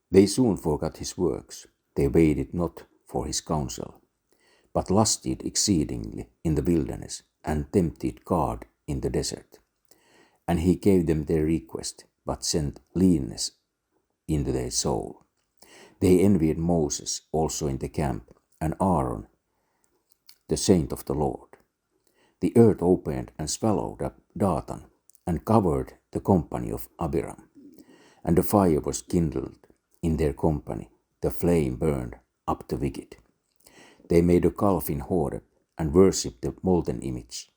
They soon forgot his works. They waited not for his counsel, but lusted exceedingly in the wilderness, and tempted God in the desert. And he gave them their request, but sent leanness into their soul. They envied Moses also in the camp, and Aaron, the saint of the Lord. The earth opened and swallowed up Dathan, and covered the company of Abiram. And the fire was kindled in their company, the flame burned up the wicked. They made a calf in Horeb, and worshipped the molten image.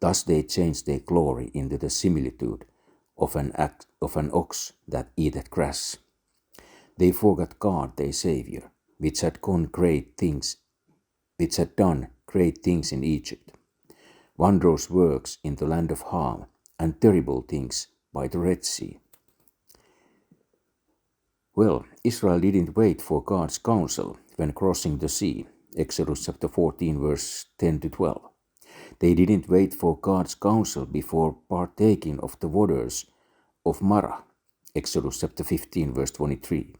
Thus they changed their glory into the similitude of an ox that eateth grass. They forgot God their Saviour, which had done great things in Egypt, wondrous works in the land of Ham, and terrible things by the Red Sea. Well, Israel didn't wait for God's counsel when crossing the sea. Exodus chapter 14 verse 10 to 12. They didn't wait for God's counsel before partaking of the waters of Marah. Exodus chapter 15 verse 23.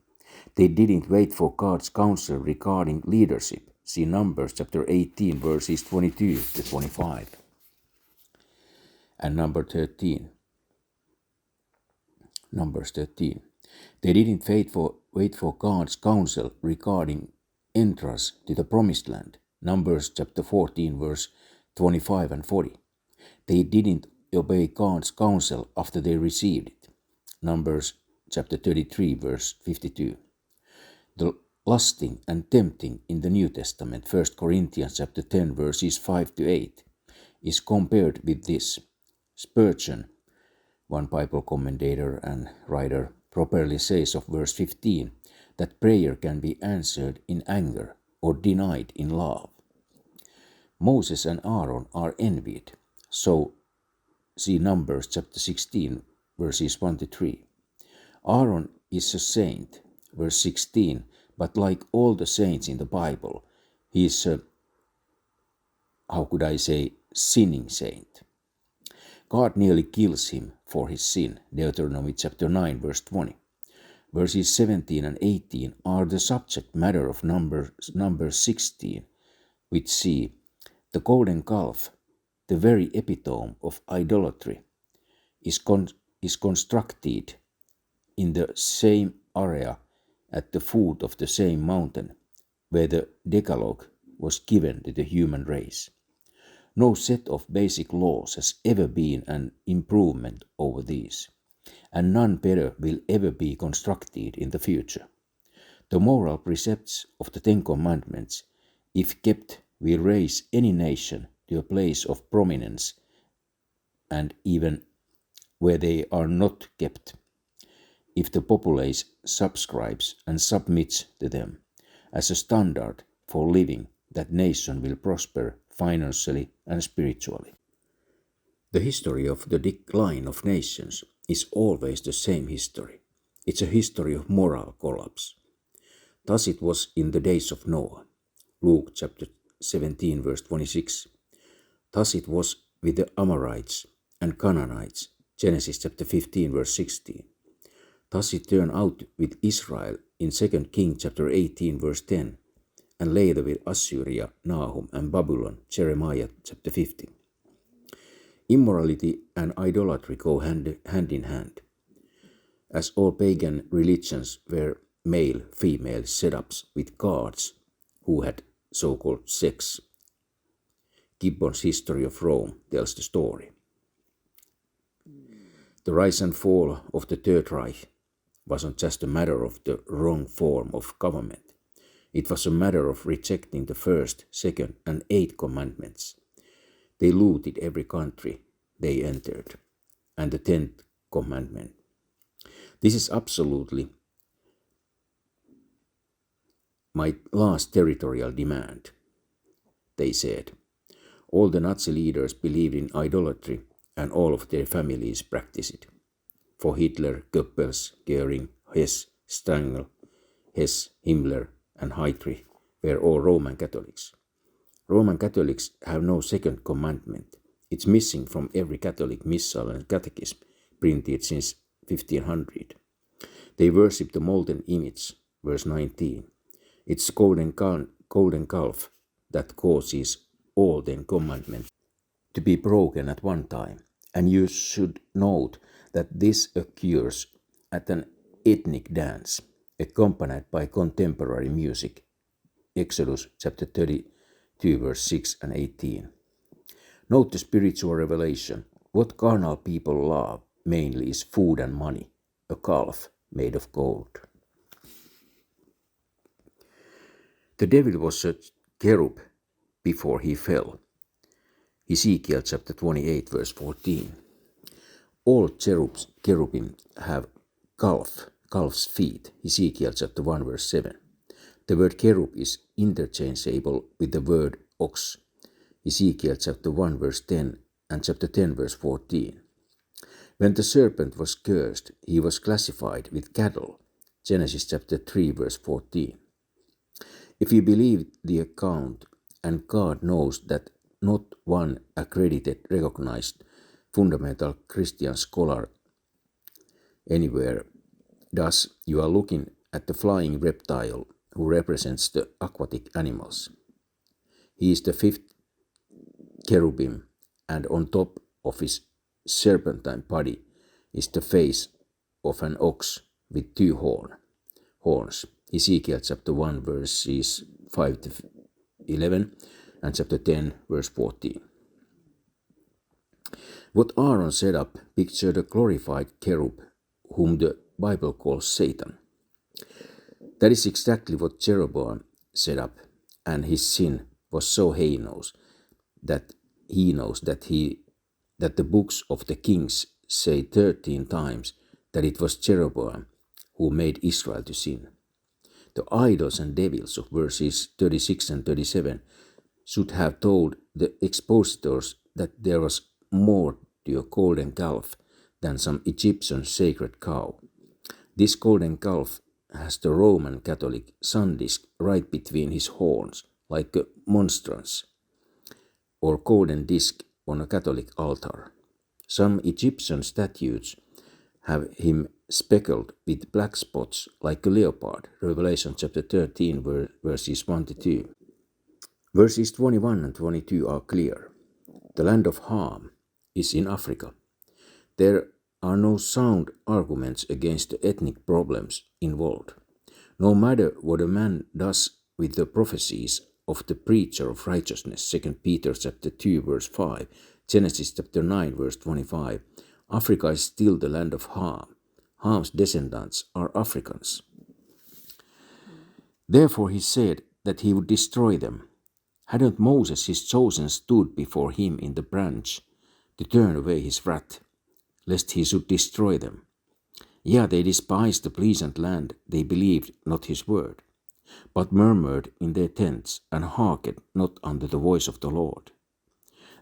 They didn't wait for God's counsel regarding leadership. See Numbers chapter 18 verses 22 to 25. And Numbers 13. They didn't wait for God's counsel regarding entrance to the promised land. Numbers chapter 14 verse 25 and 40. They didn't obey God's counsel after they received it. Numbers chapter 33 verse 52. The lusting and tempting in the New Testament, 1 Corinthians chapter 10 verses 5 to 8, is compared with this. Spurgeon, one Bible commentator and writer, properly says of verse 15 that prayer can be answered in anger or denied in love. Moses and Aaron are envied, so see Numbers chapter 16 verses 1 to 3. Aaron is a saint, verse 16, but like all the saints in the Bible, he is a, sinning saint. God nearly kills him for his sin, Deuteronomy chapter 9 verse 20. Verses 17 and 18 are the subject matter of number 16, which see the golden calf, the very epitome of idolatry, is constructed in the same area at the foot of the same mountain where the Decalogue was given to the human race. No set of basic laws has ever been an improvement over these, and none better will ever be constructed in the future. The moral precepts of the Ten Commandments, if kept, will raise any nation to a place of prominence, and even where they are not kept, if the populace subscribes and submits to them as a standard for living, that nation will prosper financially and spiritually. The history of the decline of nations is always the same history. It's a history of moral collapse. Thus it was in the days of Noah. Luke chapter 17 verse 26. Thus it was with the Amorites and Canaanites. Genesis chapter 15 verse 16. Thus it turned out with Israel in 2 Kings chapter 18 verse 10, and later with Assyria, Nahum, and Babylon, Jeremiah chapter 15. Immorality and idolatry go hand in hand, as all pagan religions were male-female setups with gods who had so-called sex. Gibbon's History of Rome tells the story. The rise and fall of the Third Reich wasn't just a matter of the wrong form of government. It was a matter of rejecting the first, second, and eighth commandments. They looted every country they entered, and the 10th commandment. This is absolutely my last territorial demand, they said. All the Nazi leaders believed in idolatry, and all of their families practiced it. For Hitler, Goebbels, Goering, Hess, Stangl, Hess, Himmler, and Heydrich were all Roman Catholics. Roman Catholics have no second commandment. It's missing from every Catholic missal and catechism printed since 1500. They worship the molten image, verse 19. It's golden calf that causes all 10 commandments to be broken at one time. And you should note that this occurs at an ethnic dance, accompanied by contemporary music. Exodus chapter 32, verse 6 and 18. Note the spiritual revelation. What carnal people love mainly is food and money, a calf made of gold. The devil was a cherub before he fell. Ezekiel chapter 28, verse 14. All cherubim have calf's feet. Ezekiel chapter 1, verse 7. The word cherub is interchangeable with the word ox. Ezekiel chapter 1, verse 10 and chapter 10, verse 14. When the serpent was cursed, he was classified with cattle. Genesis chapter 3, verse 14. If you believe the account, and God knows that not one accredited, recognized, fundamental Christian scholar anywhere does, you are looking at the flying reptile who represents the aquatic animals. He is the fifth cherubim, and on top of his serpentine body is the face of an ox with two horns. Ezekiel chapter 1, verses 5 to 11 and chapter 10, verse 14. What Aaron set up pictured a glorified cherub whom the Bible calls Satan. That is exactly what Jeroboam set up, and his sin was so heinous that he knows that the books of the Kings say 13 times that it was Jeroboam who made Israel to sin. The idols and devils of verses 36 and 37 should have told the expositors that there was more to a golden calf than some Egyptian sacred cow. This golden calf has the Roman Catholic sun disk right between his horns, like a monstrance or golden disc on a Catholic altar. Some Egyptian statues have him speckled with black spots like a leopard. Revelation chapter 13, verses 1 to 2. Verses 21 and 22 are clear. The land of Ham is in Africa. There are no sound arguments against the ethnic problems involved. No matter what a man does with the prophecies of the preacher of righteousness, 2 Peter chapter 2, verse 5, Genesis chapter 9, verse 25, Africa is still the land of Ham. Ham's descendants are Africans. Therefore he said that he would destroy them. Hadn't Moses, his chosen, stood before him in the branch to turn away his wrath, lest he should destroy them? Yeah, they despised the pleasant land, they believed not his word, but murmured in their tents, and hearkened not unto the voice of the Lord.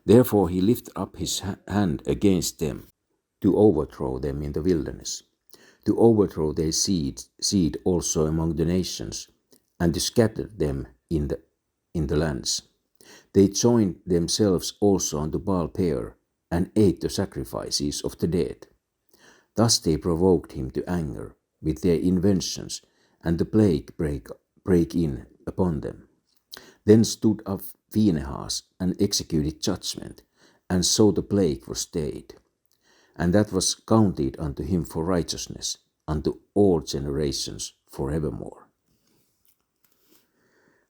Therefore he lifted up his hand against them, to overthrow them in the wilderness, to overthrow their seed also among the nations, and to scatter them in the lands. They joined themselves also unto Baal-peor, and ate the sacrifices of the dead. Thus they provoked him to anger with their inventions, and the plague break in upon them. Then stood up Phinehas and executed judgment, and so the plague was stayed. And that was counted unto him for righteousness, unto all generations forevermore.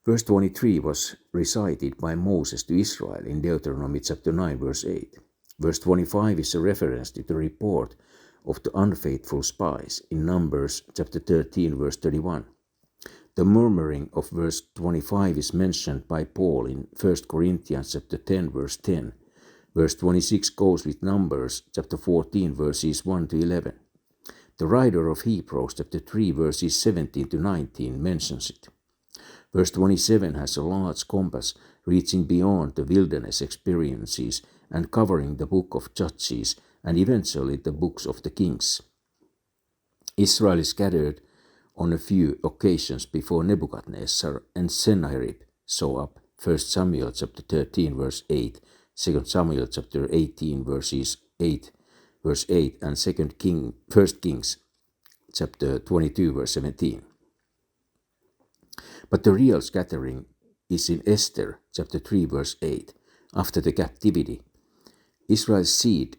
Verse 23 was recited by Moses to Israel in Deuteronomy chapter 9, verse 8. Verse 25 is a reference to the report of the unfaithful spies in Numbers chapter 13, verse 31. The murmuring of verse 25 is mentioned by Paul in 1 Corinthians chapter 10, verse 10. Verse 26 goes with Numbers chapter 14, verses 1 to 11. The writer of Hebrews chapter 3, verses 17 to 19 mentions it. Verse 27 has a large compass reaching beyond the wilderness experiences and covering the book of Judges and eventually the books of the Kings. Israel is scattered on a few occasions before Nebuchadnezzar and Sennacherib show up. 1 Samuel chapter 13, verse 8, 2 Samuel chapter 18, verse 8, and 1 Kings chapter 22, verse 17. But the real scattering is in Esther, chapter 3, verse 8. After the captivity, Israel's seed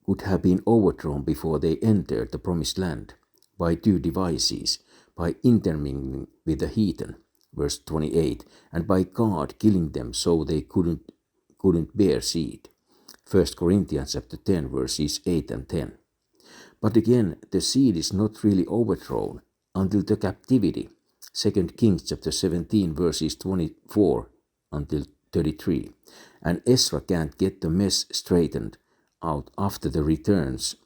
would have been overthrown before they entered the promised land by two devices, by intermingling with the heathen, verse 28, and by God killing them so they couldn't bear seed. 1 Corinthians chapter 10, verses 8 and 10. But again, the seed is not really overthrown until the captivity. 2 Kings chapter 17, verses 24 until 33. And Ezra can't get the mess straightened out after the returns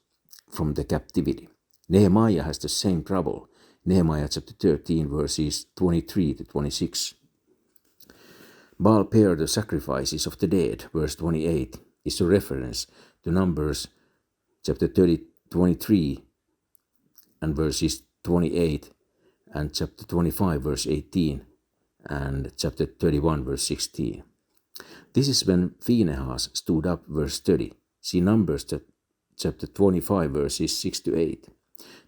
from the captivity. Nehemiah has the same trouble. Nehemiah chapter 13, verses 23 to 26. Baal paired the sacrifices of the dead, verse 28, is a reference to Numbers chapter 23 and verses 28 and chapter 25 verse 18 and chapter 31 verse 16. This is when Phinehas stood up, verse 30. See Numbers chapter 25 verses 6 to 8.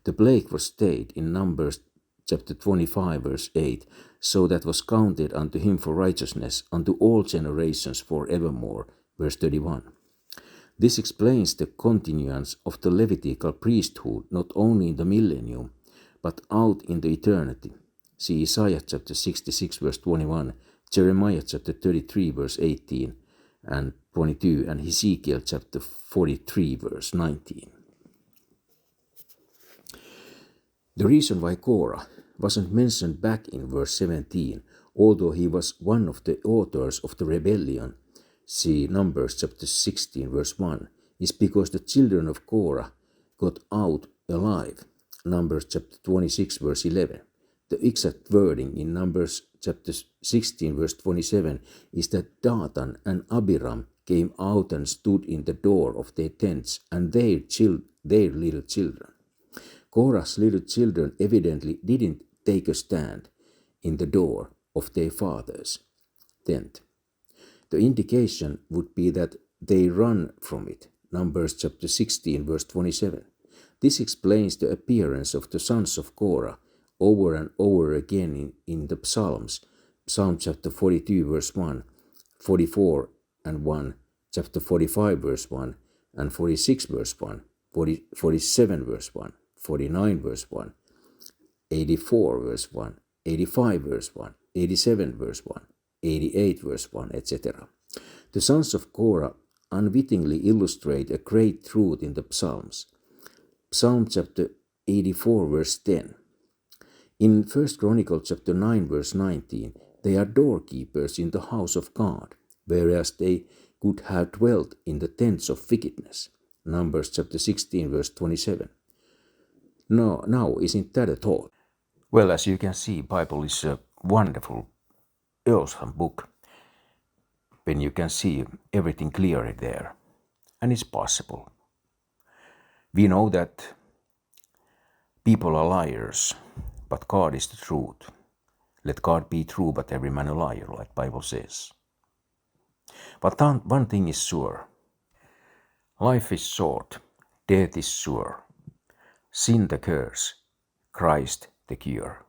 The plague was stayed in Numbers chapter 25 verse 8, so that was counted unto him for righteousness unto all generations forevermore, verse 31. This explains the continuance of the Levitical priesthood not only in the millennium, but out in the eternity. See Isaiah chapter 66 verse 21, Jeremiah chapter 33 verse 18 and 22, and Ezekiel chapter 43 verse 19. The reason why Korah wasn't mentioned back in verse 17, although he was one of the authors of the rebellion, see Numbers chapter 16 verse 1, is because the children of Korah got out alive. Numbers chapter 26 verse 11. The exact wording in Numbers chapter 16 verse 27 is that Dathan and Abiram came out and stood in the door of their tents and their little children. Korah's little children evidently didn't take a stand in the door of their father's tent. The indication would be that they run from it. Numbers chapter 16 verse 27. This explains the appearance of the sons of Korah over and over again in the Psalms. Psalm chapter 42 verse 1, 44 and 1, chapter 45 verse 1, and 46 verse 1, 47 verse 1, 49 verse 1, 84 verse 1, 85 verse 1, 87 verse 1, 88 verse 1, etc. The sons of Korah unwittingly illustrate a great truth in the Psalms. Psalm chapter 84 verse 10. In 1 Chronicles chapter 9 verse 19, they are doorkeepers in the house of God, whereas they could have dwelt in the tents of wickedness. Numbers chapter 16 verse 27. Now isn't that a thought? Well, as you can see, Bible is a wonderful, awesome book when you can see everything clearly there. And it's possible. We know that people are liars, but God is the truth. Let God be true, but every man a liar, like Bible says. But one thing is sure. Life is short, death is sure. Sin the curse, Christ the cure.